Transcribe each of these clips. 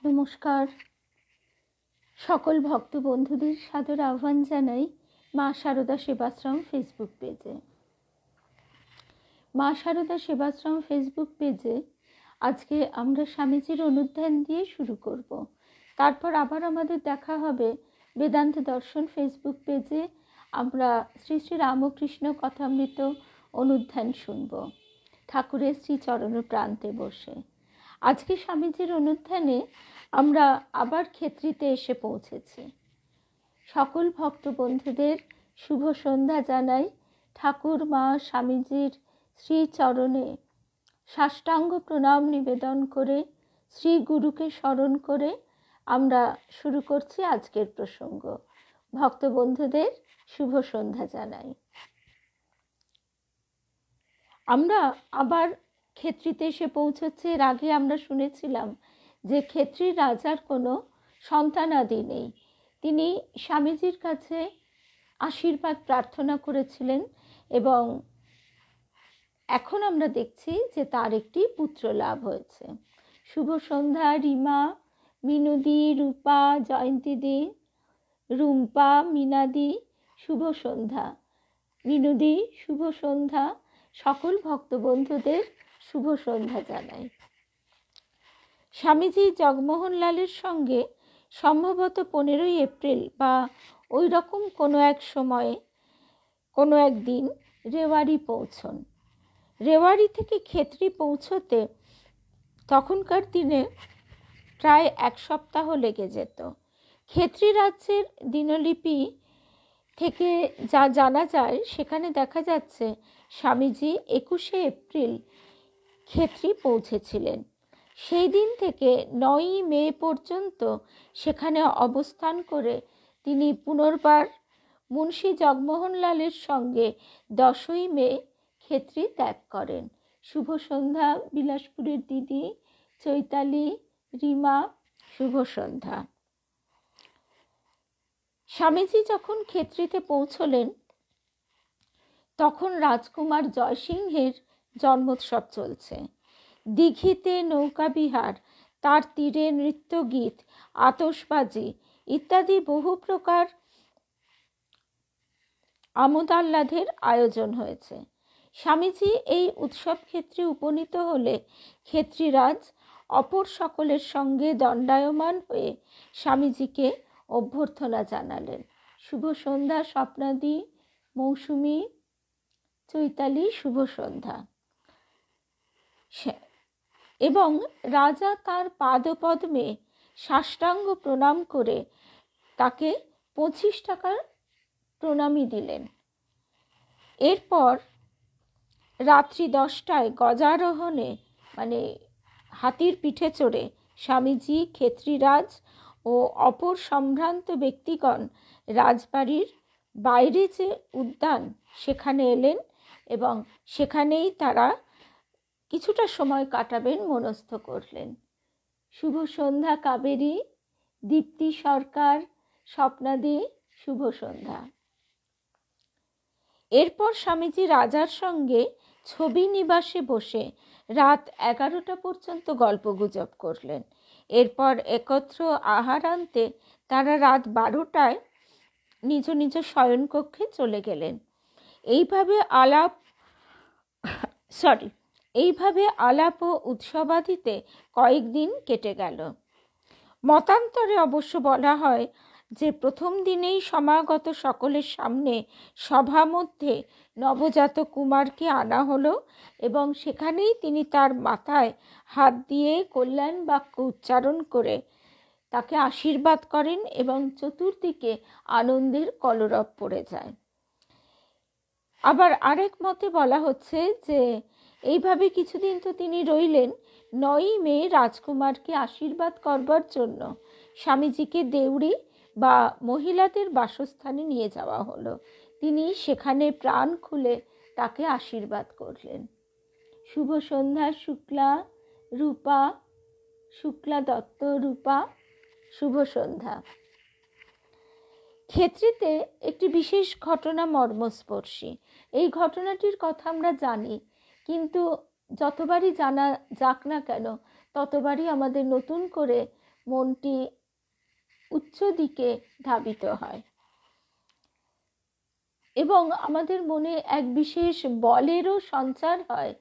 নমস্কার। সকল ভক্ত বন্ধুদের সাদর আহ্বান জানাই মা শারদা সেবাশ্রম ফেসবুক পেজে। মা শারদা সেবাশ্রম ফেসবুক পেজে আজকে আমরা স্বামীজির অনুধ্যান দিয়ে শুরু করব। তারপর আবার আমাদের দেখা হবে বেদান্ত দর্শন ফেসবুক পেজে। আমরা শ্রী শ্রী রামকৃষ্ণ কথামৃত অনুধ্যান শুনব ঠাকুরের শ্রীচরণ প্রান্তে বসে। আজকে স্বামীজির অনুধ্যানে আমরা আবার ক্ষেত্রীতে এসে পৌঁছেছি। সকল ভক্ত বন্ধুদের শুভ সন্ধ্যা জানাই। ঠাকুর মা স্বামীজির শ্রীচরণে সাষ্টাঙ্গ প্রণাম নিবেদন করে শ্রী গুরুকে স্মরণ করে আমরা শুরু করছি আজকের প্রসঙ্গ। ভক্ত বন্ধুদের শুভ সন্ধ্যা জানাই। আমরা আবার ক্ষেত্রীতে এসে পৌঁছচ্ছে। এর আগে আমরা শুনেছিলাম যে ক্ষেত্রীর রাজার কোনো সন্তানাদি নেই। তিনি স্বামীজির কাছে আশীর্বাদ প্রার্থনা করেছিলেন এবং এখন আমরা দেখছি যে তার একটি পুত্র লাভ হয়েছে। শুভ সন্ধ্যা রিমা, মিনুদি, রূপা, জয়ন্তীদি, রুম্পা, মিনাদি, শুভ সন্ধ্যা। মিনুদি, শুভ সন্ধ্যা। সকল ভক্ত বন্ধুদের শুভ সন্ধ্যা জানাই। স্বামীজি জগমোহনলালের সঙ্গে সম্ভবত 15ই এপ্রিল বা ওই রকম কোনো এক সময়ে কোনো একদিন রেওয়াড়ি পৌঁছন। রেওয়াড়ি থেকে ক্ষেত্রী পৌঁছতে তখনকার দিনে প্রায় 1 সপ্তাহ লেগে যেত। ক্ষেত্রী রাজ্যের দিনলিপি থেকে যা জানা যায় সেখানে দেখা যাচ্ছে স্বামীজি 21শে এপ্রিল ক্ষেত্রী পৌঁছেছিলেন। সেই দিন থেকে 9ই মে পর্যন্ত সেখানে অবস্থান করে তিনি পুনর্বার মুন্সী জগমোহনলালের সঙ্গে 10ই মে ক্ষেত্রী ত্যাগ করেন। শুভ সন্ধ্যা বিলাসপুরের দিদি, চৈতালি, রিমা, শুভ সন্ধ্যা। স্বামীজি যখন ক্ষেত্রীতে পৌঁছলেন তখন রাজকুমার জয়সিংহের জন্মোৎসব চলছে। দিঘিতে নৌকা বিহার, তার তীরে নৃত্যগীত, আতশবাজি ইত্যাদি বহু প্রকার আমোদাহ্লাদের আয়োজন হয়েছে। স্বামীজি এই উৎসব ক্ষেত্রে উপনীত হলে ক্ষেত্রীরাজ অপর সকলের সঙ্গে দণ্ডায়মান হয়ে স্বামীজিকে অভ্যর্থনা জানালেন। শুভ সন্ধ্যা স্বপ্নাদি, মৌসুমী, চৈতালি, শুভ সন্ধ্যা। এবং রাজা তার পাদপদ্মে সাষ্টাঙ্গ প্রণাম করে তাকে 25 টাকার প্রণামী দিলেন। এরপর রাত্রি 10টায় গজারোহণে মানে হাতির পিঠে চড়ে স্বামীজি, ক্ষেত্রীরাজ ও অপর সম্ভ্রান্ত ব্যক্তিগণ রাজবাড়ির বাইরে যে উদ্যান সেখানে এলেন এবং সেখানেই তারা কিছুটা সময় কাটাবেন মনস্থ করলেন। শুভ সন্ধ্যা কাবেরী, দীপ্তি সরকার, স্বপ্নাদি, শুভ সন্ধ্যা। এরপর স্বামীজি রাজার সঙ্গে ছবি নিবাসে বসে রাত 11টা পর্যন্ত গল্পগুজব করলেন। এরপর একত্র আহারান্তে তারা রাত 12টায় নিজ নিজ শয়নকক্ষে চলে গেলেন। এইভাবে আলাপ ও উৎসবাদিতে কয়েকদিন কেটে গেল। মতান্তরে অবশ্য বলা হয় যে প্রথম দিনেই সমাগত সকলের সামনে সভা মধ্যে নবজাত কুমারকে আনা হলো এবং সেখানেই তিনি তার মাথায় হাত দিয়ে কল্যাণ বাক্য উচ্চারণ করে তাকে আশীর্বাদ করেন এবং চতুর্দিকে আনন্দের কলরব পড়ে যায়। আবার আরেক মতে বলা হচ্ছে যে এইভাবে কিছুদিন তো তিনি রইলেন। 9ই মে রাজকুমারকে আশীর্বাদ করবার জন্য স্বামীজিকে দেউড়ি বা মহিলাদের বাসস্থানে নিয়ে যাওয়া হলো। তিনি সেখানে প্রাণ খুলে তাকে আশীর্বাদ করলেন। শুভ সন্ধ্যা শুক্লা, রূপা, শুক্লা দত্ত, রূপা, শুভ সন্ধ্যা। ক্ষেত্রীতে একটি বিশেষ ঘটনা মর্মস্পর্শী। এই ঘটনাটির কথা আমরা জানি, কিন্তু যতবারই জানা যাক না কেন ততবারই আমাদের নতুন করে মনটি উচ্চ দিকে ধাবিত হয় এবং আমাদের মনে এক বিশেষ বলেরও সঞ্চার হয়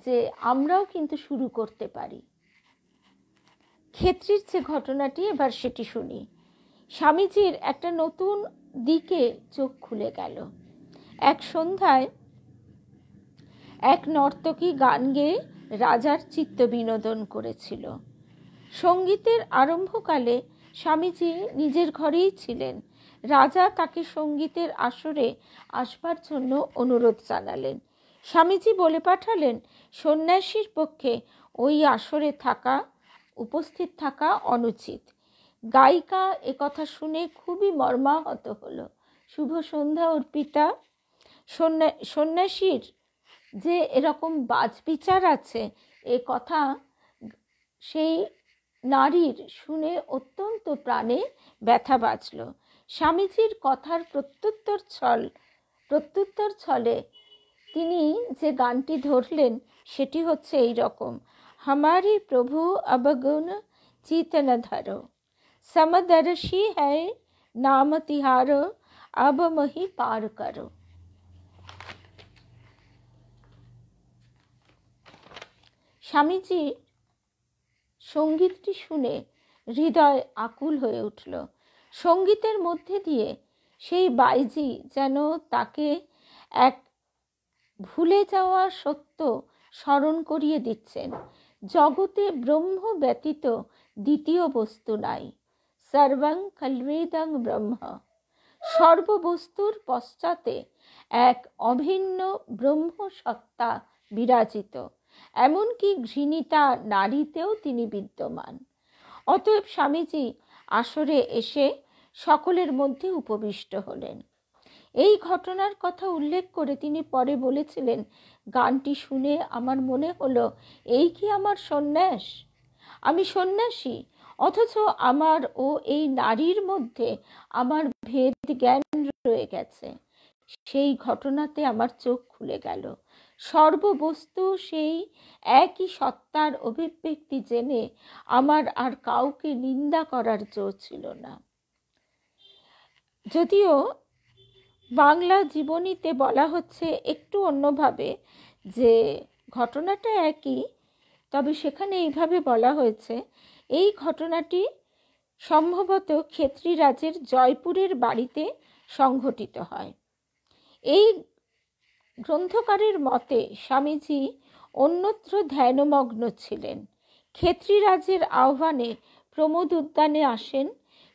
যে আমরাও কিন্তু শুরু করতে পারি। ক্ষেত্রীর যে ঘটনাটি, এবার সেটি শুনি। স্বামীজির একটা নতুন দিকে চোখ খুলে গেল। এক সন্ধ্যায় এক নর্তকী গান গেয়ে রাজার চিত্ত বিনোদন করেছিল। সঙ্গীতের আরম্ভকালে স্বামীজি নিজের ঘরেই ছিলেন। রাজা তাকে সঙ্গীতের আসরে আসবার জন্য অনুরোধ জানালেন। স্বামীজি বলে পাঠালেন সন্ন্যাসীর পক্ষে ওই আসরে উপস্থিত থাকা অনুচিত। গায়িকা একথা শুনে খুবই মর্মাহত হলো। শুভ সন্ধ্যা অর্পিতা। সন্ন্যাসীর যে এরকম বাজবিচার আছে এ কথা সেই নারীর শুনে অত্যন্ত প্রাণে ব্যথা বাজল। স্বামীজির কথার প্রত্যুত্তর ছলে তিনি যে গানটি ধরলেন সেটি হচ্ছে এই রকম: हमारी प्रभु अवगुण चित न धरो, समदर्शी है नाम तिहारो, अब मही पार करो। স্বামীজি সঙ্গীতটি শুনে হৃদয় আকুল হয়ে উঠল। সঙ্গীতের মধ্যে দিয়ে সেই বাইজি যেন তাকে এক ভুলে যাওয়া সত্য স্মরণ করিয়ে দিচ্ছেন। জগতে ব্রহ্ম ব্যতীত দ্বিতীয় বস্তু নাই। সর্বং খল্বিদং ব্রহ্ম। সর্ববস্তুর পশ্চাতে এক অভিন্ন ব্রহ্ম সত্তা বিরাজিত। এমনকি ঘৃণিতা নারীতেও তিনি বিদ্যমান। অতএব স্বামীজি আসরে এসে সকলের মধ্যে উপবিষ্ট হলেন। এই ঘটনার কথা উল্লেখ করে তিনি পরে বলেছিলেন, গানটি শুনে আমার মনে হলো এই কি আমার সন্ন্যাস? আমি সন্ন্যাসী, অথচ আমার ও এই নারীর মধ্যে আমার ভেদ জ্ঞান রয়ে গেছে। সেই ঘটনাতে আমার চোখ খুলে গেল। সর্ববস্তু সেই একই সত্তার অভিব্যক্তি জেনে আমার আর কাউকে নিন্দা করার জো ছিল না। যদিও বাংলা জীবনীতে বলা হচ্ছে একটু অন্যভাবে, যে ঘটনাটা একই, তবে সেখানে এইভাবে বলা হয়েছে এই ঘটনাটি সম্ভবত ক্ষেত্রীরাজের জয়পুরের বাড়িতে সংঘটিত হয়। এই গ্রন্থকারের মতে স্বামীজি অন্যত্র ধ্যানমগ্ন ছিলেন। ক্ষেত্রীরাজের আহ্বানে প্রমোদ উদ্যানে আসেন।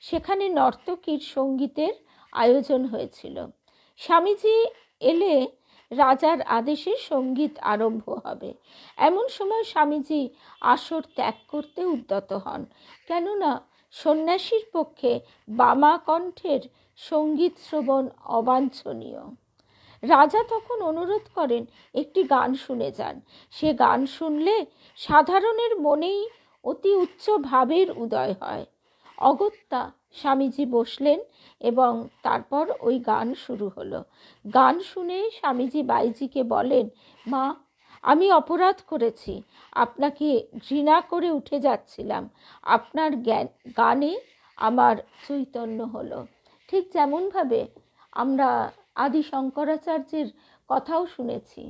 সেখানে নর্তকীর সঙ্গীতের আয়োজন হয়েছিল। স্বামীজি এলে রাজার আদেশে সঙ্গীত আরম্ভ হবে। এমন সময় স্বামীজি আসর ত্যাগ করতে উদ্যত হন, কেননা সন্ন্যাসীর পক্ষে বামা কণ্ঠের সঙ্গীত শ্রবণ অবাঞ্ছনীয়। রাজা তখন অনুরোধ করেন একটি গান শুনে যান। সে গান শুনলে সাধারণের মনেই অতি উচ্চ ভাবের উদয় হয়। অগত্যা স্বামীজি বসলেন এবং তারপর ওই গান শুরু হলো। গান শুনে স্বামীজি বাইজিকে বলেন, মা, আমি অপরাধ করেছি, আপনাকে ঘৃণা করে উঠে যাচ্ছিলাম, আপনার গানে আমার চৈতন্য হলো। ঠিক যেমনভাবে আমরা আদি শঙ্করাচার্যের কথাও শুনেছি।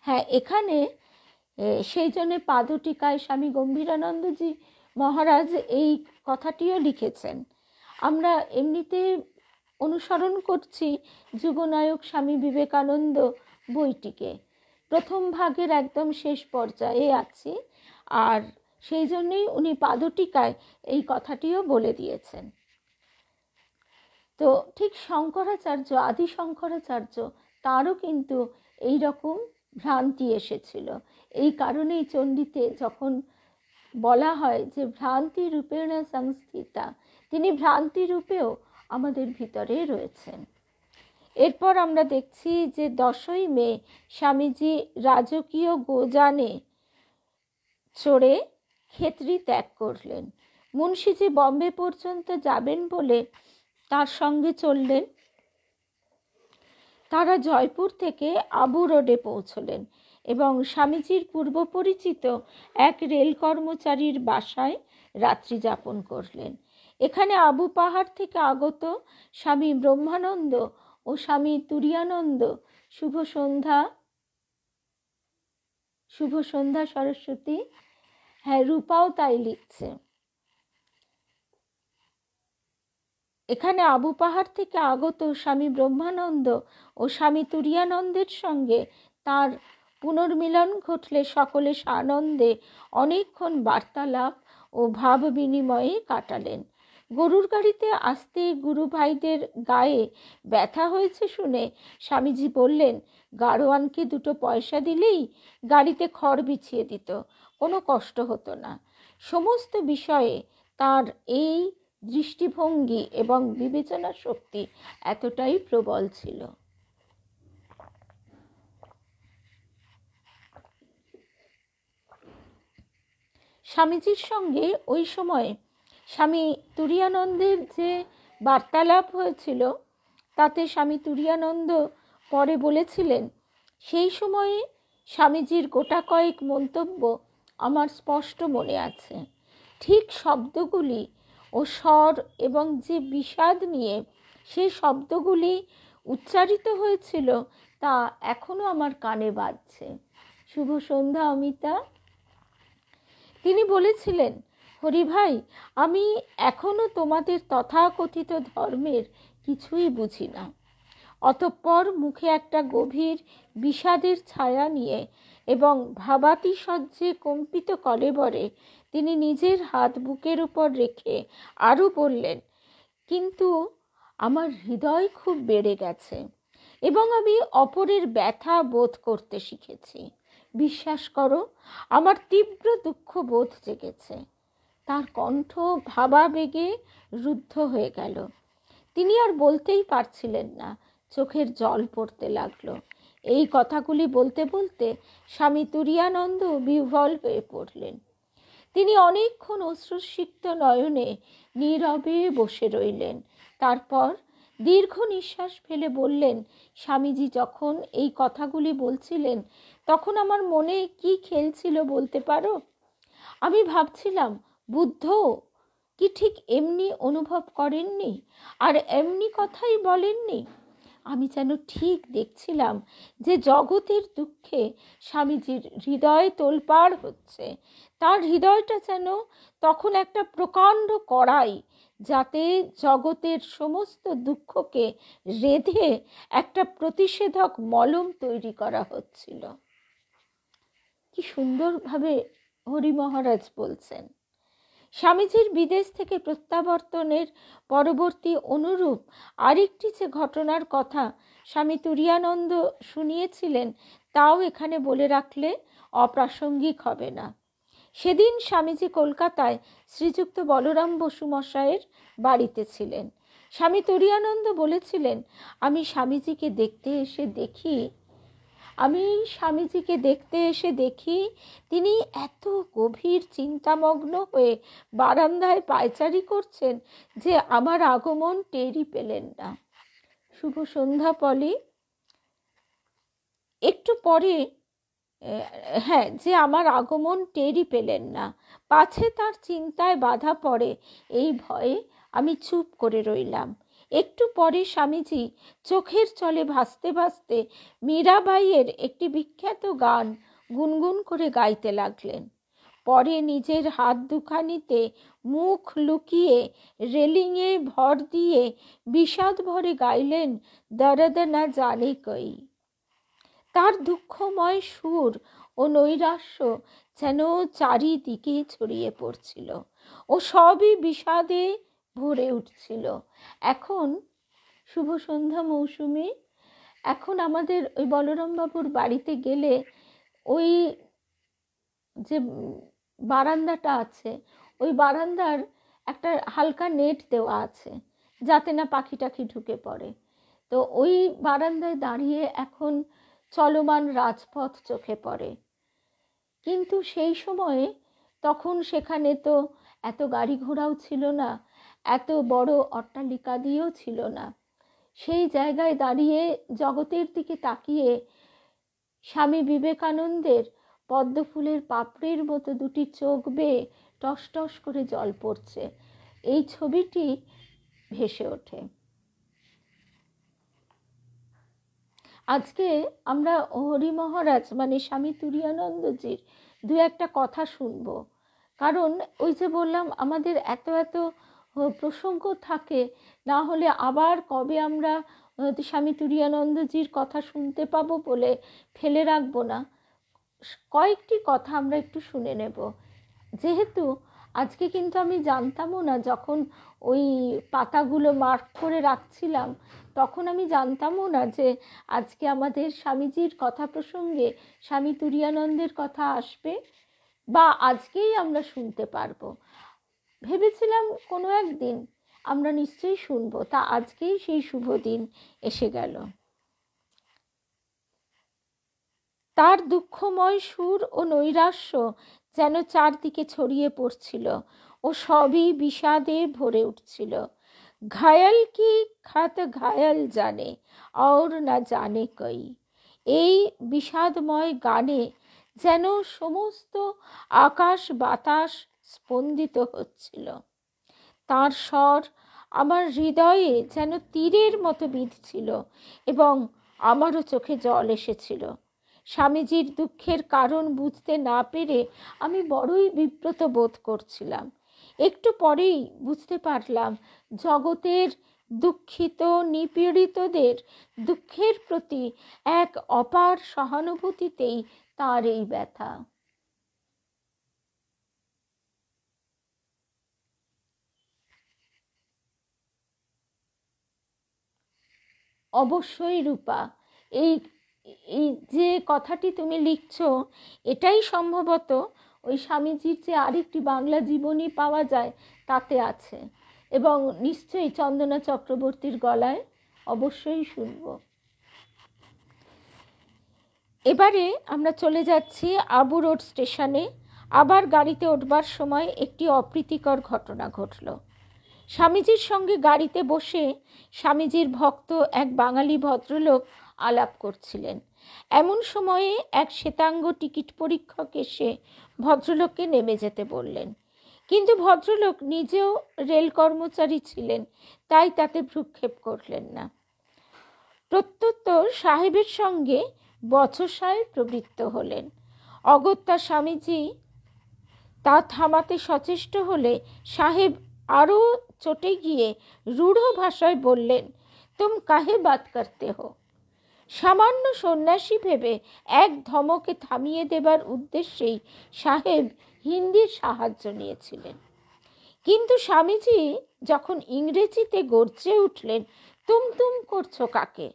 হ্যাঁ, এখানে সেই জন্য পাদটিকায় স্বামী গম্ভীরানন্দজি মহারাজ এই কথাটিও লিখেছেন। আমরা এমনিতে অনুসরণ করছি যুগনায়ক স্বামী বিবেকানন্দ বইটিকে, প্রথম ভাগের একদম শেষ পর্যায়ে আছি, আর সেই জন্যই উনি পাদটিকায় এই কথাটিও বলে দিয়েছেন। তো ঠিক শঙ্করাচার্য, আদি শঙ্করাচার্য, তারও কিন্তু এই রকম ভ্রান্তি এসেছিল। এই কারণেই চণ্ডীতে যখন বলা হয় যে ভ্রান্তি রূপেণ সংস্থিতা, তিনি ভ্রান্তি রূপেও আমাদের ভিতরে রয়েছেন। এরপর আমরা দেখছি যে 10ই মে স্বামীজি রাজকীয় গোযানে চড়ে ক্ষেত্রী ত্যাগ করলেন। মুন্সিজি বম্বে পর্যন্ত যাবেন বলে তার সঙ্গে চললেন। তারা জয়পুর থেকে আবু রোডে পৌঁছলেন এবং স্বামীজির পূর্ব পরিচিত এক রেল কর্মচারীর বাসায় রাত্রি যাপন করলেন। এখানে আবু পাহাড় থেকে আগত স্বামী ব্রহ্মানন্দ ও স্বামী তুরীয়ানন্দ শুভ সন্ধ্যা সরস্বতী, হ্যাঁ রূপাও তাই লিখছে। এখানে আবু পাহাড় থেকে আগত স্বামী ব্রহ্মানন্দ ও স্বামী তুরীয়ানন্দের সঙ্গে তার পুনর্মিলন ঘটলে সকলে সানন্দে অনেকক্ষণ বার্তালাপ ও ভাব বিনিময়ে কাটালেন। গরুর গাড়িতে আসতে গুরু ভাইদের গায়ে ব্যথা হয়েছে শুনে স্বামীজি বললেন, গাড়োয়ানকে 2 পয়সা দিলেই গাড়িতে খড় বিছিয়ে দিত, কোনো কষ্ট হতো না। সমস্ত বিষয়ে তার এই দৃষ্টিভঙ্গি এবং বিবেচনা শক্তি এতটাই প্রবল ছিল। স্বামীজির সঙ্গে ওই সময়ে স্বামী তুরীয়ানন্দের যে বার্তালাপ হয়েছিল তাতে স্বামী তুরীয়ানন্দ পরে বলেছিলেন, সেই সময়ে স্বামীজির গোটা কয়েক মন্তব্য আমার স্পষ্ট মনে আছে। ঠিক শব্দগুলি ও স্বর এবং যে বিষাদ নিয়ে সেই শব্দগুলি উচ্চারিত হয়েছিল তা এখনো আমার কানে বাজছে। শুভ সন্ধ্যা অমিতা। তিনি বলেছিলেন, হরি ভাই, আমি এখনো তোমাদের তথাকথিত ধর্মের কিছুই বুঝি না। অতঃপর মুখে একটা গভীর বিষাদের ছায়া নিয়ে এবং ভাবাতিশয্যে কম্পিত কলেবরে তিনি নিজের হাত বুকের উপর রেখে আরও বললেন, কিন্তু আমার হৃদয় খুব বেড়ে গেছে এবং আমি অপরের ব্যথা বোধ করতে শিখেছি। বিশ্বাস করো, আমার তীব্র দুঃখ বোধ জেগেছে। তার কণ্ঠ ভাবাবেগে রুদ্ধ হয়ে গেল। তিনি আর বলতেই পারছিলেন না, চোখের জল পড়তে লাগলো। এই কথাগুলি বলতে বলতে স্বামী তুরীয়ানন্দ বিহ্বল হয়ে পড়লেন। তিনি অনেকক্ষণ অশ্রুসিক্ত নয়নে নীরবে বসে রইলেন। তারপর দীর্ঘ নিঃশ্বাস ফেলে বললেন, স্বামীজি যখন এই কথাগুলি বলছিলেন তখন আমার মনে কি খেলছিল বলতে পারো? আমি ভাবছিলাম, বুদ্ধ কি ঠিক এমনি অনুভব করেননি আর এমনি কথাই বলেননি? আমি যেন ঠিক দেখছিলাম যে জগতের দুঃখে স্বামীজির হৃদয় তোলপাড় হচ্ছে। তার হৃদয়টা যেন তখন একটা প্রকাণ্ড কড়াই, যাতে জগতের সমস্ত দুঃখকে রেঁধে একটা প্রতিষেধক মলম তৈরি করা হচ্ছিল। কি সুন্দরভাবে হরি মহারাজ বলছেন। স্বামীজির বিদেশ থেকে প্রত্যাবর্তনের পরবর্তী অনুরূপ আরেকটি যে ঘটনার কথা স্বামী তুরীয়ানন্দ শুনিয়েছিলেন তাও এখানে বলে রাখলে অপ্রাসঙ্গিক হবে না। সেদিন স্বামীজি কলকাতায় শ্রীযুক্ত বলরাম বসু মশায়ের বাড়িতে ছিলেন। স্বামী তুরীয়ানন্দ বলেছিলেন, আমি স্বামীজিকে দেখতে এসে দেখি তিনি এত গভীর চিন্তামগ্ন হয়ে বারান্দায় পায়চারি করছেন যে আমার আগমন টেরই পেলেন না। শুভ সন্ধ্যা পলি। একটু পরে যে আমার আগমন টেরই পেলেন না, পাছে তার চিন্তায় বাধা পড়ে এই ভয়ে আমি চুপ করে রইলাম। একটু পরে স্বামীজি চোখের জলে ভাসতে ভাসতে মীরাবাইয়ের একটি বিখ্যাত গান গুনগুন করে গাইতে লাগলেন। পরে নিজের হাত দুখানিতে মুখ লুকিয়ে রেলিংয়ে ভর দিয়ে বিষাদ ভরে গাইলেন, দরদ না জানে কই। তার দুঃখময় সুর ও নৈরাশ্য যেন চারিদিকে ছড়িয়ে পড়ছিল ও সবই বিষাদে ভরে উঠছিল। এখন শুভ সন্ধ্যা মৌসুমী, এখন আমাদের ওই বলরাম বাবুর বাড়িতে গেলে ওই যে বারান্দাটা আছে, ওই বারান্দার একটা হালকা নেট দেওয়া আছে যাতে না পাখি টাখি ঢুকে পড়ে। তো ওই বারান্দায় দাঁড়িয়ে এখন চলমান রাজপথ চোখে পড়ে। কিন্তু সেই সময়ে তখন সেখানে তো এত গাড়ি ঘোড়াও ছিল না, এত বড় অট্টালিকা দিয়েও ছিল না। সেই জায়গায় দাঁড়িয়ে জগতের দিকে তাকিয়ে স্বামী বিবেকানন্দের পদ্মফুলের পাপড়ির মতো দুটি চোখ বেয়ে টস টস করে জল পড়ছে, এই ছবিটি ভেসে ওঠে। আজকে আমরা হরি মহারাজ মানে স্বামী তুরীয়ানন্দজির দু একটা কথা শুনবো, কারণ ওই যে বললাম আমাদের এত এত প্রসঙ্গ থাকে, না হলে আবার কবে আমরা স্বামী তুরীয়ানন্দজির কথা শুনতে পাবো বলে ফেলে রাখবো না। কয়েকটি কথা আমরা একটু শুনে নেব। যেহেতু আজকে কিন্তু আমি জানতামও না, যখন ওই পাতাগুলো মার্ক করে রাখছিলাম তখন আমি জানতামও না যে আজকে আমাদের স্বামীজির কথা প্রসঙ্গে স্বামী তুরীয়ানন্দের কথা আসবে বা আজকেই আমরা শুনতে পারবো। ভেবেছিলাম কোনো একদিন আমরা নিশ্চয়ই শুনবো, তা আজকেই সেই শুভ দিন এসে গেল। তার দুঃখময় সুর ও নৈরাশ্য যেন চারদিকে ছড়িয়ে পড়ছিল ও সবই বিষাদে ভরে উঠছিল। ঘায়াল কি খাত ঘায়াল জানে और না জানে কই, এই বিষাদময় গানে যেন সমস্ত আকাশ বাতাস স্পন্দিত হচ্ছিল। তার স্বর আমার হৃদয়ে যেন তীরের মতো বিঁধছিল এবং আমারও চোখে জল এসেছিল। স্বামীজির দুঃখের কারণ বুঝতে না পেরে আমি বড়ই বিব্রত বোধ করছিলাম। একটু পরেই বুঝতে পারলাম জগতের দুঃখিত নিপীড়িতদের দুঃখের প্রতি এক অপার সহানুভূতিতেই তার এই ব্যথা। অবশ্যই রূপা, এই যে কথাটি তুমি লিখছো এটাই সম্ভবত ওই স্বামীজির যে আরেকটি বাংলা জীবনী পাওয়া যায় তাতে আছে, এবং নিশ্চয়ই চন্দনা চক্রবর্তীর গলায় অবশ্যই শুনব। এবারে আমরা চলে যাচ্ছি আবু রোড স্টেশনে। আবার গাড়িতে উঠবার সময় একটি অপ্রীতিকর ঘটনা ঘটল। স্বামীজির সঙ্গে গাড়িতে বসে স্বামীজির ভক্ত এক বাঙালি ভদ্রলোক আলাপ করছিলেন। এমন সময়ে এক শ্বেতাঙ্গ টিকিট পরীক্ষক এসে ভদ্রলোককে নেমে যেতে বললেন, কিন্তু ভদ্রলোক নিজেও রেল কর্মচারী ছিলেন, তাই তাতে ভ্রুক্ষেপ করলেন না। প্রত্যুত্তর সাহেবের সঙ্গে বচসায় প্রবৃত্ত হলেন। অগত্যা স্বামীজি তা থামাতে সচেষ্ট হলে সাহেব আরও চটে গিয়ে রূঢ় ভাষায় বললেন, তুম কাহে বাত করতে হো। সামান্য সন্ন্যাসী ভেবে এক ধমকে থামিয়ে দেবার উদ্দেশ্যেই সাহেব হিন্দির সাহায্য নিয়েছিলেন। কিন্তু স্বামীজি যখন ইংরেজিতে গর্জে উঠলেন, তুম তুম করছো কাকে?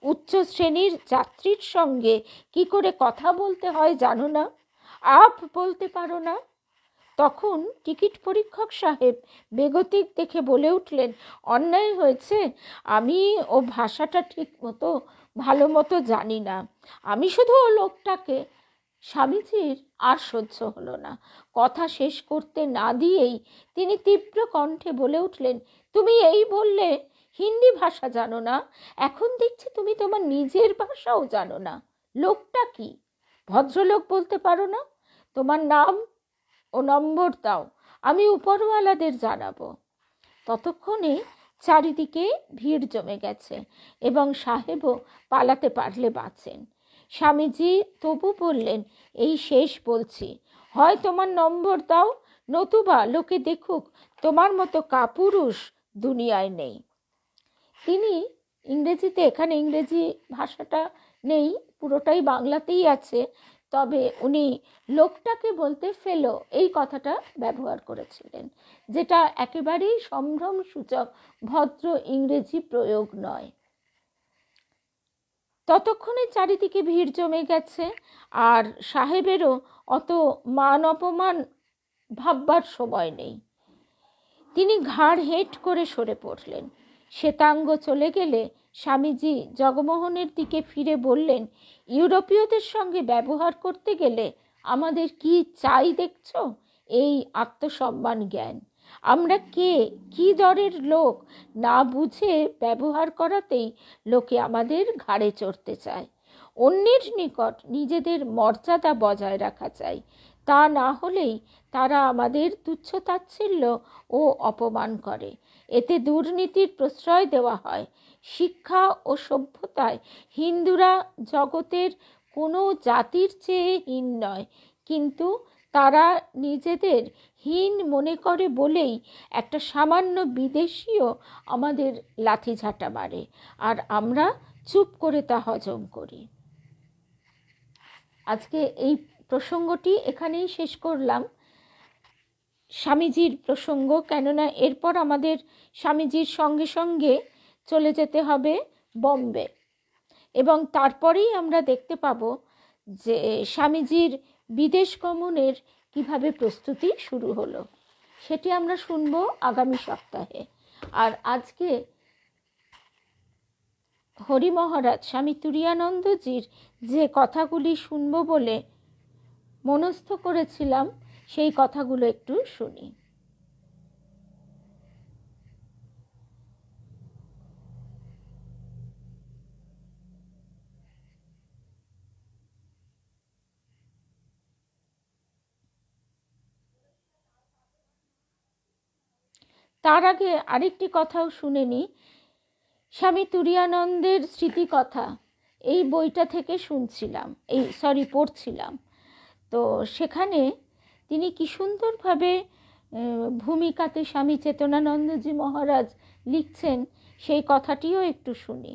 উচ্চ শ্রেণীর যাত্রীর সঙ্গে কি করে কথা বলতে হয় জানো না? আপ বলতে পারো না? তখন টিকিট পরীক্ষক সাহেব বেগতিক দেখে বলে উঠলেন, অন্যায় হয়েছে, আমি ও ভাষাটা ঠিক মতো ভালো মতো জানি না, আমি শুধু ও লোকটাকে। স্বামীজির আর সহ্য হলো না। কথা শেষ করতে না দিয়েই তিনি তীব্র কণ্ঠে বলে উঠলেন, তুমি এই বললে হিন্দি ভাষা জানো না, এখন দেখছি তুমি তোমার নিজের ভাষাও জানো না। লোকটা কি? ভদ্রলোক বলতে পারো না? তোমার নাম ও নম্বর দাও, আমি উপরওয়ালাদের জানাবো। ততক্ষণে চারিদিকে ভিড় জমে গেছে এবং সাহেবও পালাতে পারলে বাঁচেন। স্বামীজি তবু বললেন, এই শেষ বলছি, হয় তোমার নম্বর দাও, নতুবা লোকে দেখুক তোমার মতো কাপুরুষ দুনিয়ায় নেই। তিনি ইংরেজিতে, এখানে ইংরেজি ভাষাটা নেই, পুরোটাই বাংলাতেই আছে, তবে উনি লোকটাকে বলতে ফেলো এই কথাটা ব্যবহার করেছিলেন, যেটা একেবারেই সম্ভ্রমসূচক ভদ্র ইংরেজি প্রয়োগ নয়। ততক্ষণে চারিদিকে ভিড় জমে গেছে, আর সাহেবেরও অত মান অপমান ভাববার সময় নেই। তিনি ঘাড় হেঁট করে সরে পড়লেন। শ্বেতাঙ্গ চলে গেলে স্বামীজি জগমোহনের দিকে ফিরে বললেন, ইউরোপীয়দের সঙ্গে ব্যবহার করতে গেলে আমাদের কি চাই দেখছো? এই আত্মসম্মান জ্ঞান। আমরা কে, কি দরের লোক না বুঝে ব্যবহার করাতেই লোকে আমাদের ঘাড়ে চড়তে চায়। অন্যের নিকট নিজেদের মর্যাদা বজায় রাখা চাই। তা না হলেই তারা আমাদের তুচ্ছ-তাচ্ছিল্য ও অপমান করে। এতে দুর্নীতির প্রশ্রয় দেওয়া হয়। শিক্ষা ও সভ্যতায় হিন্দুরা জগতের কোনো জাতির চেয়ে হীন নয়, কিন্তু তারা নিজেদের হীন মনে করে বলেই একটা সামান্য বিদেশিও আমাদের লাথিঝাঁটা মারে, আর আমরা চুপ করে তা হজম করি। আজকে এই প্রসঙ্গটি এখানেই শেষ করলাম, স্বামীজির প্রসঙ্গ, কেননা এরপর আমাদের স্বামীজির সঙ্গে সঙ্গে চলে যেতে হবে বম্বে, এবং তারপরেই আমরা দেখতে পাব যে স্বামীজির বিদেশ গমনের কিভাবে প্রস্তুতি শুরু হলো। সেটি আমরা শুনব আগামী সপ্তাহে। আর আজকে হরি মহারাজ স্বামী তুরীয়ানন্দজির যে কথাগুলি শুনব বলে মনস্থ করেছিলাম, সেই কথাগুলো একটু শুনি। তার আগে আরেকটি কথাও শুনে নিই। স্বামী তুরীয়ানন্দের স্মৃতিকথা এই বইটা থেকে পড়ছিলাম। তো সেখানে তিনি কি সুন্দরভাবে ভূমিকাতে স্বামী চেতনানন্দজি মহারাজ লিখছেন, সেই কথাটিও একটু শুনি।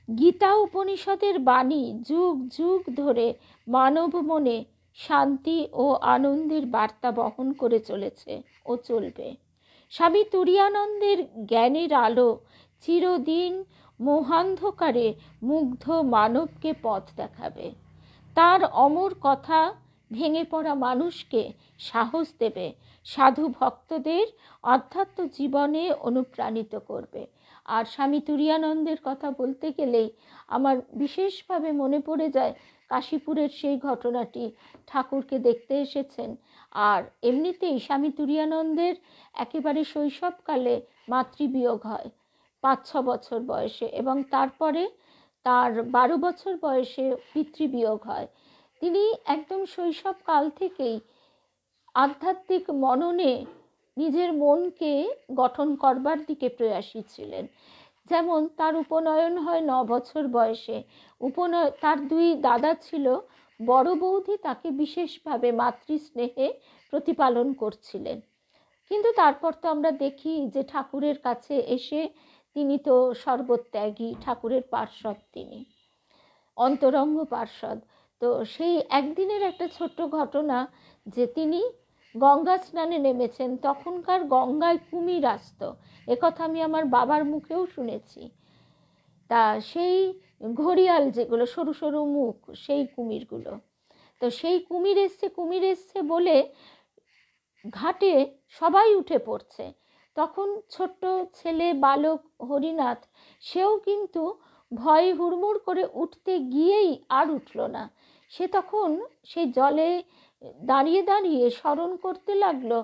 গীতা উপনিষদের বাণী যুগ যুগ ধরে মানব মনে শান্তি ও আনন্দের বার্তা বহন করে চলেছে ও চলবে। স্বামী তুরীয়ানন্দের জ্ঞানের আলো চিরদিন মোহান্ধকারে মুগ্ধ মানবকে পথ দেখাবে। তার অমর কথা ভেঙে পড়া মানুষকে সাহস দেবে, সাধু ভক্তদের আধ্যাত্ম জীবনে অনুপ্রাণিত করবে। আর স্বামী তুরীয়ানন্দের কথা বলতে গেলেই আমার বিশেষভাবে মনে পড়ে যায় কাশীপুরের সেই ঘটনাটি। ঠাকুরকে দেখতে এসেছেন, আর এমনিতেই স্বামী তুরীয়ানন্দের একেবারে শৈশবকালে মাতৃবিয়োগ হয় 5-6 বছর বয়সে, এবং তারপরে তার 12 বছর বয়সে পিতৃবিয়োগ হয়। তিনি একদম শৈশবকাল থেকেই আধ্যাত্মিক মননে নিজের মনকে গঠন করবার দিকে প্রয়াসী ছিলেন। যেমন তার উপনয়ন হয় 9 বছর বয়সে। তার 2 দাদা ছিল, বড় বৌদি তাকে বিশেষভাবে মাতৃস্নেহে প্রতিপালন করছিলেন। কিন্তু তারপর তো আমরা দেখি যে ঠাকুরের কাছে এসে তিনি তো সর্বত্যাগী, ঠাকুরের পার্ষদ, তিনি অন্তরঙ্গ পার্ষদ। তো সেই একদিনের একটা ছোট্ট ঘটনা, যে তিনি গঙ্গা স্নানে নেমেছেন, তখনকার গঙ্গায় কুমির আসত, একথা আমি আমার বাবার মুখেও শুনেছি। তা সেই ঘড়িয়াল, যেগুলো সরু সরু মুখ, সেই কুমিরগুলো, তো সেই কুমির এসছে বলে ঘাটে সবাই উঠে পড়ছে। তখন ছোট্ট ছেলে বালক হরিনাথ, সেও কিন্তু ভয়ে হুড়মুড় করে উঠতে গিয়েই আর উঠল না। সে তখন সেই জলে দাঁড়িয়ে দাঁড়িয়ে স্মরণ করতে লাগলো,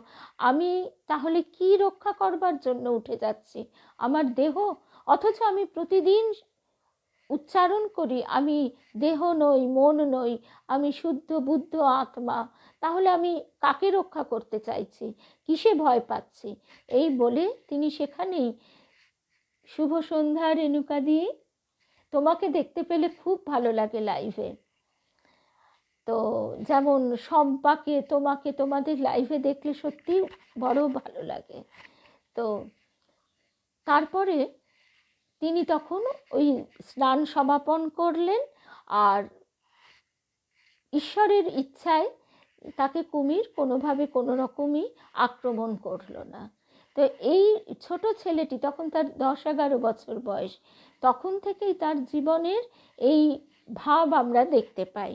আমি তাহলে কি রক্ষা করবার জন্য উঠে যাচ্ছি? আমার দেহ, অথচ আমি প্রতিদিন উচ্চারণ করি আমি দেহ নই, মন নই, আমি শুদ্ধ বুদ্ধ আত্মা। তাহলে আমি কাকে রক্ষা করতে চাইছি? কিসে ভয় পাচ্ছি? এই বলে তিনি সেখানেই শুভ সন্ধ্যা রেণুকা দিয়ে, তোমাকে দেখতে পেলে খুব ভালো লাগে লাইভে। তো যেমন শম্পাকে, তোমাদের লাইভে দেখলে সত্যি বড় ভালো লাগে। তো তারপরে তিনি তখন ওই স্নান সমাপন করলেন, আর ঈশ্বরের ইচ্ছায় তাকে কুমির কোনোভাবে কোনো রকমই আক্রমণ করলো না। তো এই ছোট ছেলেটি, তখন তার 10-11 বছর বয়স, তখন থেকেই তার জীবনের এই ভাব আমরা দেখতে পাই।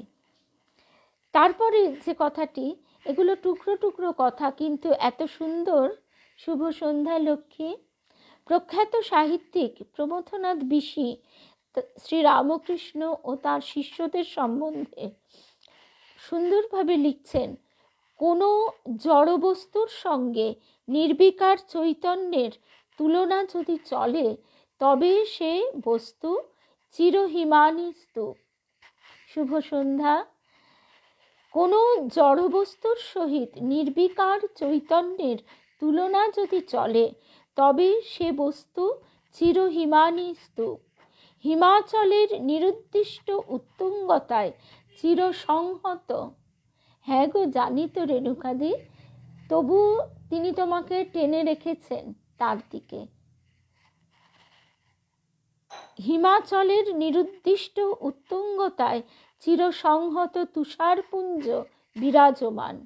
তারপরে যে কথাটি, এগুলো টুকরো টুকরো কথা, কিন্তু এত সুন্দর। শুভ সন্ধ্যা লক্ষ্মী। প্রখ্যাত সাহিত্যিক প্রমথনাথ বিশি শ্রীরামকৃষ্ণ ও তার শিষ্যদের সম্বন্ধে সুন্দরভাবে লিখছেন, কোনো জড়বস্তুর সঙ্গে নির্বিকার চৈতন্যের তুলনা যদি চলে, তবে সে বস্তু চিরহিমানী স্তূপ। শুভ সন্ধ্যা। কোনো জড়বস্তুর সহিত নির্বিকার চৈতন্যের তুলনা যদি চলে, তবে সে বস্তু চিরহিমানী স্তূপ। হিমাচলের নিরুদ্দিষ্ট উত্তুঙ্গতায় চিরসংহত। হ্যাঁ গো, জানি তো রেণুকাদি, তবু তিনি তোমাকে টেনে রেখেছেন তার দিকে। হিমাচলের নিরুদ্দিষ্ট উত্তুঙ্গতায় চিরসংহত তুষারপুঞ্জ বিরাজমান।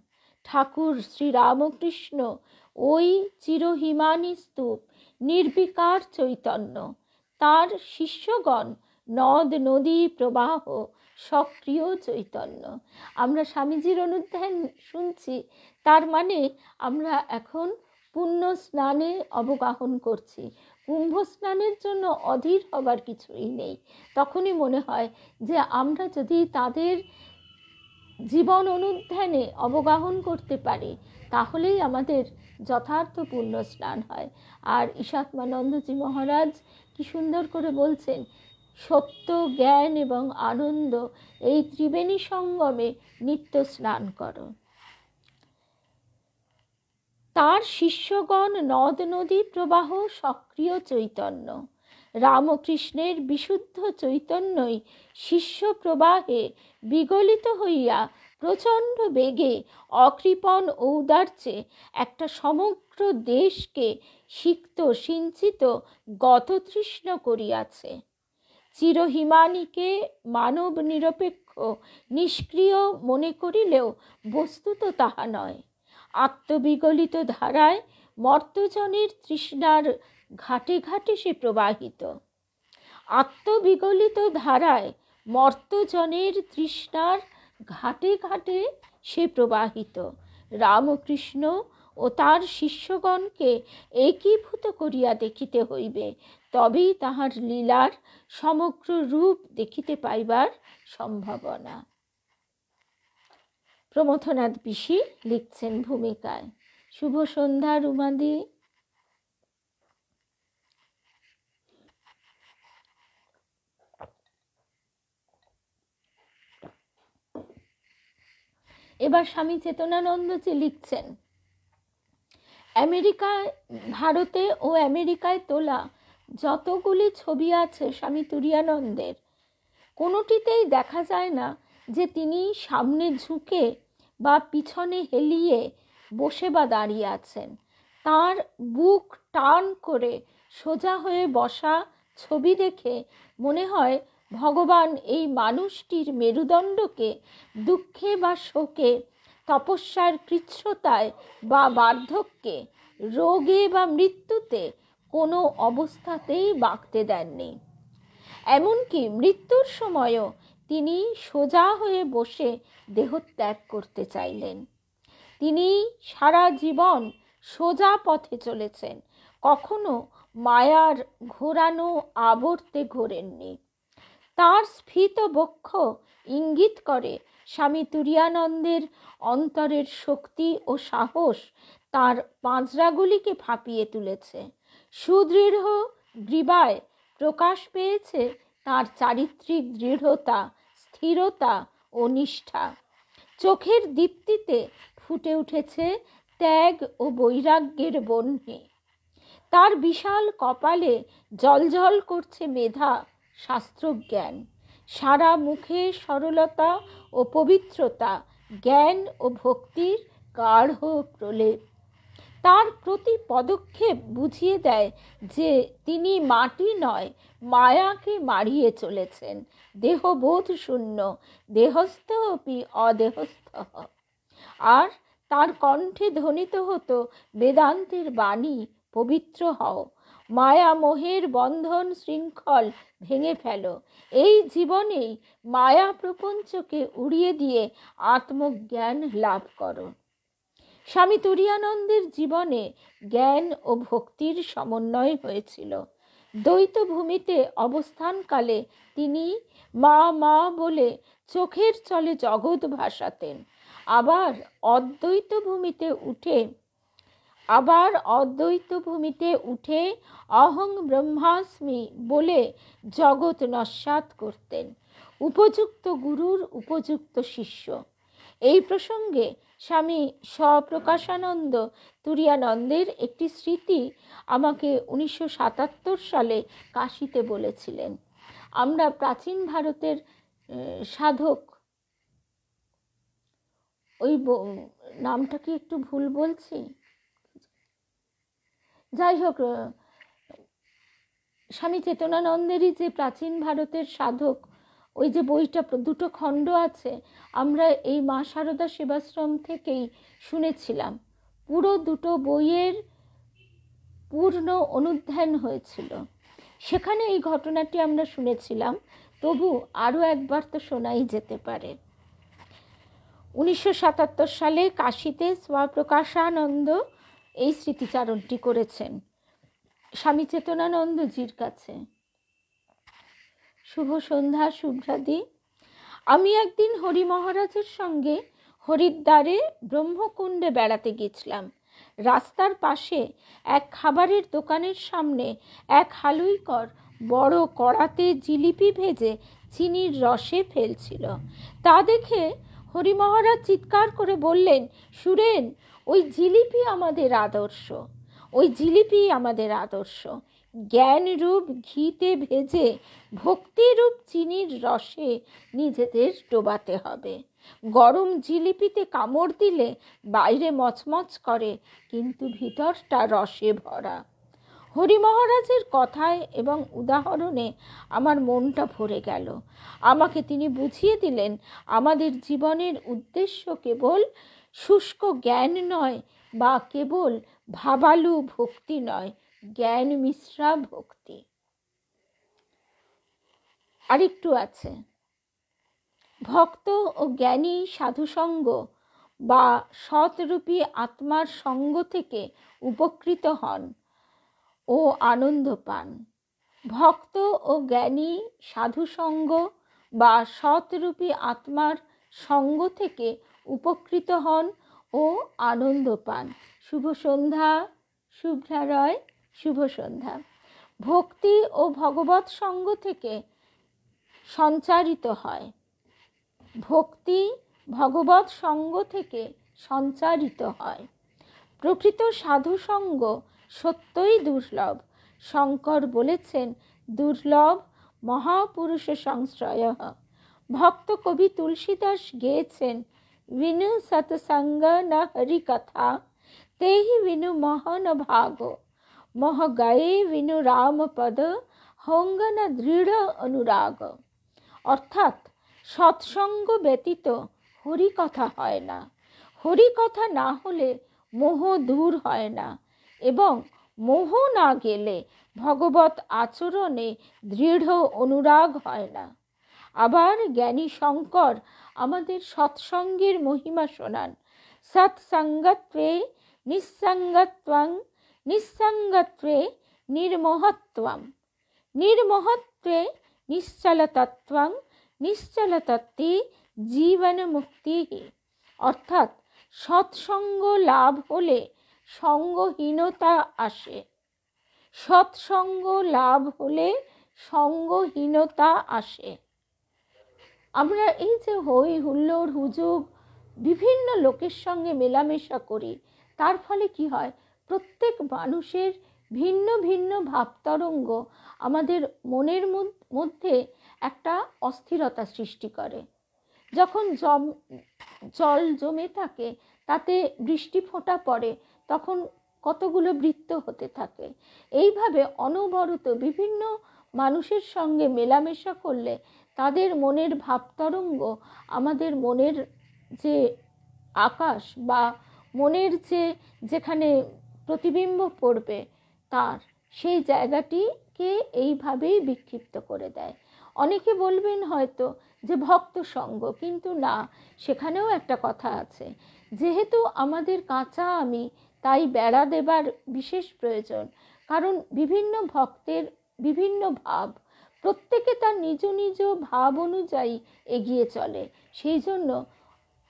ঠাকুর শ্রীরামকৃষ্ণ ওই চিরহিমানী স্তূপ, নির্বিকার চৈতন্য। তার শিষ্যগণ নদ নদী প্রবাহ, সক্রিয় চৈতন্য। আমরা স্বামীজির অনুধ্যান শুনছি, তার মানে আমরা এখন পুণ্য স্নানে অবগাহন করছি। কুম্ভ স্নানের জন্য অধীর হবার কিছুই নেই। তখনই মনে হয় যে আমরা যদি তাদের জীবন অনুধ্যানে অবগাহন করতে পারি, তাহলেই আমাদের যথার্থ পুণ্য স্নান হয়। আর ঈশাত্মানন্দজি মহারাজ কি সুন্দর করে বলছেন, সত্য, জ্ঞান এবং আনন্দ, এই ত্রিবেণী সঙ্গমে নিত্য স্নান করো। তার শিষ্যগণ নদ নদী প্রবাহ, সক্রিয় চৈতন্য। রামকৃষ্ণের বিশুদ্ধ চৈতন্যই শিষ্য প্রবাহে বিগলিত হইয়া প্রচণ্ড বেগে অকৃপণ ঔদার্যে একটা সমগ্র দেশকে সিক্ত সিঞ্চিত গততৃষ্ণ করিয়াছে। চিরহিমানীকে মানব নিরপেক্ষ নিষ্ক্রিয় মনে করিলেও বস্তুত তাহা নয়। আত্মবিগলিত ধারায় মর্তজনের তৃষ্ণার ঘাটে ঘাটে সে প্রবাহিত। আত্মবিগলিত ধারায় মর্তজনের তৃষ্ণার ঘাটে ঘাটে সে প্রবাহিত। রামকৃষ্ণ ও তার শিষ্যগণকে একীভূত করিয়া দেখিতে হইবে, তবেই তাহার লীলার সমগ্র রূপ দেখিতে পাইবার সম্ভাবনা। প্রমথনাথ পিসি লিখছেন ভূমিকায়। শুভ সন্ধ্যা রুমাদি। এবার স্বামী চেতনানন্দজি লিখছেন, ভারতে ও আমেরিকায় তোলা যতগুলি ছবি আছে স্বামী তুরীয়ানন্দের, কোনোটিতেই দেখা যায় না যে তিনি সামনে ঝুঁকে বা পিছনে হেলিয়ে বসে বা দাঁড়িয়ে আছেন। তার বুক টান করে সোজা হয়ে বসা ছবি দেখে মনে হয় ভগবান এই মানুষটির মেরুদণ্ডকে দুঃখে বা শোকে, তপস্যার কৃচ্ছ্রতায় বা বার্ধক্যে, রোগে বা মৃত্যুতে কোনো অবস্থাতেই বাঁকতে দেননি। এমনকি মৃত্যুর সময়ও তিনি সোজা হয়ে বসে দেহত্যাগ করতে চাইলেন। তিনি সারা জীবন সোজা পথে চলেছেন, কখনো মায়ার ঘোরানো আবর্তে ঘোরেননি। তার স্ফীত বক্ষ ইঙ্গিত করে স্বামী তুরীয়ানন্দের অন্তরের শক্তি ও সাহস তার পাঁজরাগুলিকে ফাঁপিয়ে তুলেছে। সুদৃঢ় গ্রীবায় প্রকাশ পেয়েছে তার চারিত্রিক দৃঢ়তা, স্থিরতা ও নিষ্ঠা। চোখের দীপ্তিতে ফুটে উঠেছে ত্যাগ ও বৈরাগ্যের বহ্নি। তার বিশাল কপালে জ্বলজ্বল করছে মেধা, শাস্ত্রজ্ঞান। সারা মুখে সরলতা ও পবিত্রতা, জ্ঞান ও ভক্তির গাঢ় প্রলেপ। তার প্রতি পদক্ষেপ বুঝিয়ে দেয় যে তিনি মাটি নয়, মায়াকে মারিয়ে চলেছেন। দেহবোধ শূন্য, দেহস্থ অপি অদেহস্থ। আর তার কণ্ঠে ধ্বনিত হতো বেদান্তের বাণী, পবিত্র হও, মায়া মোহের বন্ধন শৃঙ্খল ভেঙে ফেলো, এই জীবনেই মায়া প্রপঞ্চকে উড়িয়ে দিয়ে আত্মজ্ঞান লাভ করো। স্বামী তুরীয়ানন্দের জীবনে জ্ঞান ও ভক্তির সমন্বয় হয়েছিল। দ্বৈত ভূমিতে অবস্থানকালে তিনি মা মা বলে চোখের চলে জগৎ ভাসাতেন। আবার অদ্বৈত ভূমিতে উঠে অহং ব্রহ্মাস্মি বলে জগৎ নস্যাৎ করতেন। উপযুক্ত গুরুর উপযুক্ত শিষ্য। এই প্রসঙ্গে স্বামী স্বপ্রকাশানন্দ তুরীয়ানন্দের একটি স্মৃতি আমাকে 1977 সালে কাশীতে বলেছিলেন। আমরা প্রাচীন ভারতের সাধক, ওই নামটা কি একটু ভুল বলছি, যাই হোক, স্বামী চেতনানন্দেরই যে প্রাচীন ভারতের সাধক, ওই যে বইটা দুটো খণ্ড আছে, আমরা এই মা শারদা সেবাশ্রম থেকেই শুনেছিলাম। পুরো দুটো বইয়ের পূর্ণ অনুধ্যান হয়েছিল, সেখানে এই ঘটনাটি আমরা শুনেছিলাম। তবু আরও একবার তো শোনাই যেতে পারে। 1977 সালে কাশীতে স্বপ্রকাশানন্দ এই স্মৃতিচারণটি করেছেন স্বামী চেতনানন্দজির কাছে। শুভ সন্ধ্যা শুভ্রাদি। আমি একদিন হরি মহারাজের সঙ্গে হরিদ্বারে ব্রহ্মকুণ্ডে বেড়াতে গেছিলাম। রাস্তার পাশে এক খাবারের দোকানের সামনে এক হালুইকর বড় কড়াতে জিলিপি ভেজে চিনির রসে ফেলছিল। তা দেখে হরি মহারাজ চিৎকার করে বললেন, সুরেন, ওই জিলিপি আমাদের আদর্শ, ওই জিলিপি আমাদের আদর্শ। জ্ঞানরূপ ঘিতে ভেজে ভক্তিরূপ চিনির রসে নিজেদের ডোবাতে হবে। গরম জিলিপিতে কামড় দিলে বাইরে মচমচ করে, কিন্তু ভিতরটা রসে ভরা। হরি মহারাজের কথায় এবং উদাহরণে আমার মনটা ভরে গেল। আমাকে তিনি বুঝিয়ে দিলেন, আমাদের জীবনের উদ্দেশ্য কেবল শুষ্ক জ্ঞান নয়, বা কেবল ভাবালু ভক্তি নয়, জ্ঞান মিশ্রা ভক্তি। আরেকটু আছে, ভক্ত ও জ্ঞানী সাধুসঙ্গ বা সৎরূপী আত্মার সঙ্গ থেকে উপকৃত হন ও আনন্দ পান। ভক্ত ও জ্ঞানী সাধুসঙ্গ বা সৎরূপী আত্মার সঙ্গ থেকে উপকৃত হন ও আনন্দ পান। শুভ সন্ধ্যা শুভ্রা রয়। শুভ সন্ধ্যা। ভক্তি ও ভগবৎ সঙ্গ থেকে সঞ্চারিত হয়। ভক্তি ভগবৎ সঙ্গ থেকে সঞ্চারিত হয়। প্রকৃত সাধুসঙ্গ সত্যই দুর্লভ। শঙ্কর বলেছেন, দুর্লভ মহাপুরুষ সংশ্রয়। ভক্ত কবি তুলসীদাস গেয়েছেন, বিনু সৎসঙ্গ না হরি কথা, তেহি বিনু মহন ভাগ, মহ গায়ে বিনু রাম পদ, হঙ্গ না দৃঢ় অনুরাগ। অর্থাৎ সৎসঙ্গ ব্যতীত হরি কথা হয় না। হরি কথা না হলে মোহ দূর হয় না, এবং মোহ না গেলে ভগবত আচরণে দৃঢ় অনুরাগ হয় না। আবার জ্ঞানী শঙ্কর আমাদের সৎসঙ্গের মহিমা শোনান। সৎসঙ্গত্বে নিঃসঙ্গত্বং, নিঃসঙ্গত্বে নির্মোহত্বম, নির্মোহত্বে নিশ্চলতত্বং, নিশ্চলতত্বে জীবন মুক্তি। অর্থাৎ সৎসঙ্গ লাভ হলে সঙ্গহীনতা আসে। সৎসঙ্গ লাভ হলে সঙ্গহীনতা আসে। আমরা এই যে হই হুল্লোড় হুজুগ বিভিন্ন লোকের সঙ্গে মেলামেশা করি, তার ফলে কি হয়, প্রত্যেক মানুষের ভিন্ন ভিন্ন ভাবতরঙ্গ আমাদের মনের মধ্যে একটা অস্থিরতা সৃষ্টি করে। যখন জল জমে থাকে, তাতে বৃষ্টি ফোঁটা পড়ে, তখন কতগুলো বৃত্ত হতে থাকে। এইভাবে অনবরত বিভিন্ন মানুষের সঙ্গে মেলামেশা করলে তাদের মনের ভাবতরঙ্গ আমাদের মনের যে আকাশ বা মনের যেখানে প্রতিবিম্ব পড়বে, তার সেই জায়গাটিকে এইভাবেই বিক্ষিপ্ত করে দেয়। অনেকে বলবেন হয়তো যে ভক্ত সঙ্গ, কিন্তু না, সেখানেও একটা কথা আছে। যেহেতু আমাদের কাঁচা আমি, তাই বেড়া দেবার বিশেষ প্রয়োজন। কারণ বিভিন্ন ভক্তের বিভিন্ন ভাব, প্রত্যেকে তার নিজ নিজ ভাব অনুযায়ী এগিয়ে চলে, সেই জন্য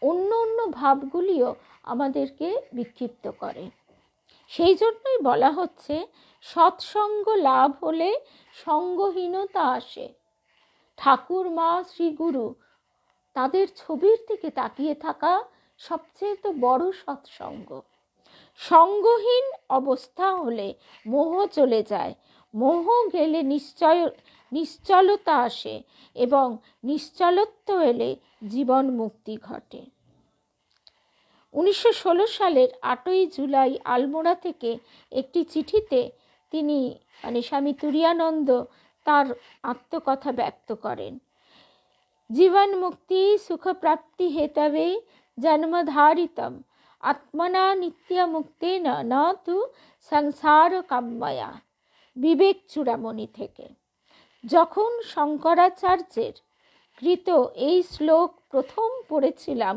অন্য অন্য ভাবগুলিও আমাদেরকে বিক্ষিপ্ত করে। সেই জন্যই বলা হচ্ছে, সৎসঙ্গ লাভ হলে সঙ্গহীনতা আসে। ঠাকুর, মা, শ্রী গুরু তাদের ছবির দিকে তাকিয়ে থাকা সবচেয়ে তো বড় সৎসঙ্গ। সঙ্গহীন অবস্থা হলে মোহ চলে যায়, মোহ গেলে নিশ্চলতা আসে এবং নিশ্চলত্ব এলে জীবন মুক্তি ঘটে। 1916 সালের 8ই জুলাই আলমোড়া থেকে একটি চিঠিতে তিনি স্বামী তুরীয়ানন্দ তার আত্মকথা ব্যক্ত করেন। জীবন মুক্তি সুখ প্রাপ্তি হেতবে জন্মধারিতম আত্মনা নিত্য মুক্তেন না তু সংসার কাম্যয়া। বিবেক চূড়ামণি থেকে। যখন শঙ্করাচার্যের কৃত এই শ্লোক প্রথম পড়েছিলাম,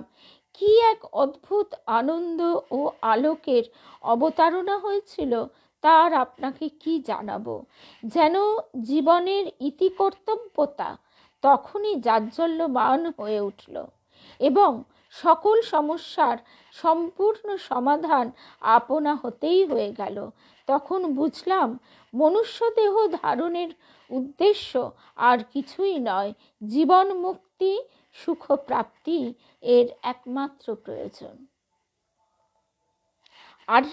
কি এক অদ্ভুত আনন্দ ও আলোকের অবতারণা হয়েছিল তার আপনাকে কি জানাবো। যেন জীবনের ইতিকর্তব্যতা তখনই জাজ্জল্যমান হয়ে উঠল এবং সকল সমস্যার সম্পূর্ণ সমাধান আপনা হতেই হয়ে গেল। তখন বুঝলাম মনুষ্য দেহ ধারণের উদ্দেশ্য আর কিছুই নয়, জীবন মুক্তি, সুখ প্রাপ্তি এর একমাত্র প্রয়োজন। আর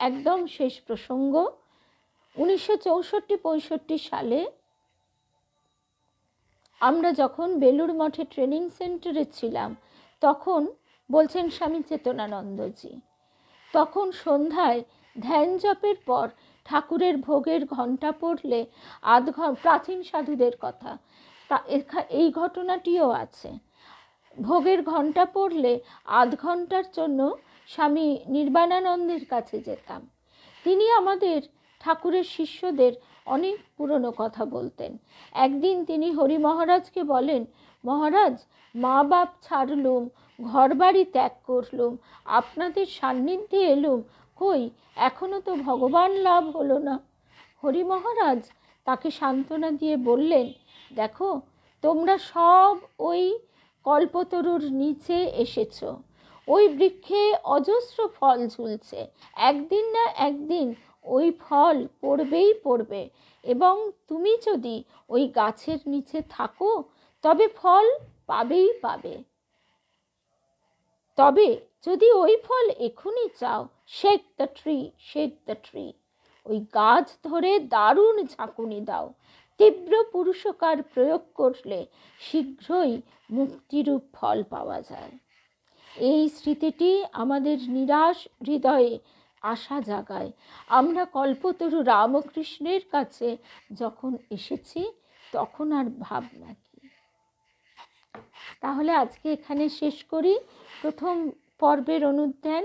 একদম শেষ প্রসঙ্গ, 1964-65 সালে আমরা যখন বেলুড় মঠে ট্রেনিং সেন্টারে ছিলাম, তখন বলছেন স্বামী চেতনানন্দজি, তখন সন্ধ্যায় ধ্যান জপের পর ঠাকুরের ভোগের ঘণ্টা পড়লে প্রাচীন সাধুদের কথা, এই ঘটনাটিও আছে। ভোগের ঘণ্টা পড়লে আধ ঘণ্টার জন্য স্বামী নির্বাণানন্দের কাছে যেতাম। তিনি আমাদের ঠাকুরের শিষ্যদের অনেক পুরনো কথা বলতেন। একদিন তিনি হরি মহারাজকে বলেন, মহারাজ, মা বাপ ছাড়লুম, ঘর বাড়ি ত্যাগ করলুম, আপনাদের সান্নিধ্যে এলুম, কই এখনো তো ভগবান লাভ হলো না। হরি মহারাজ তাকে সান্ত্বনা দিয়ে বললেন, দেখো, তোমরা সব ওই কল্পতরুর নিচে এসেছো, ওই বৃক্ষে অজস্র ফল ঝুলছে, একদিন না একদিন ওই ফল পড়বেই পড়বে, এবং তুমি যদি ওই গাছের নিচে থাকো তবে ফল পাবেই পাবে। তবে যদি ওই ফল এখনই চাও, shake the tree, shake the tree, ওই গাছ ধরে দারুণ ঝাঁকুনি দাও। তীব্র পুরুষকার প্রয়োগ করলে শীঘ্রই মুক্তিরূপ ফল পাওয়া যায়। এই স্মৃতিটি আমাদের নিরাশ হৃদয়ে আশা জাগায়। আমরা কল্পতরু রামকৃষ্ণের কাছে যখন এসেছি তখন আর ভাবনা কি। তাহলে আজকে এখানে শেষ করি প্রথম পর্বের অনুধ্যান।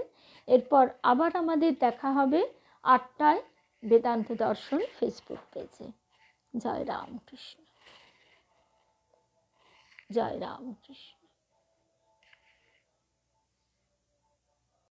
এরপর আবার আমাদের দেখা হবে 8টায় বেদান্ত দর্শন ফেসবুক পেজে। জয় রামকৃষ্ণ, জয় রামকৃষ্ণ।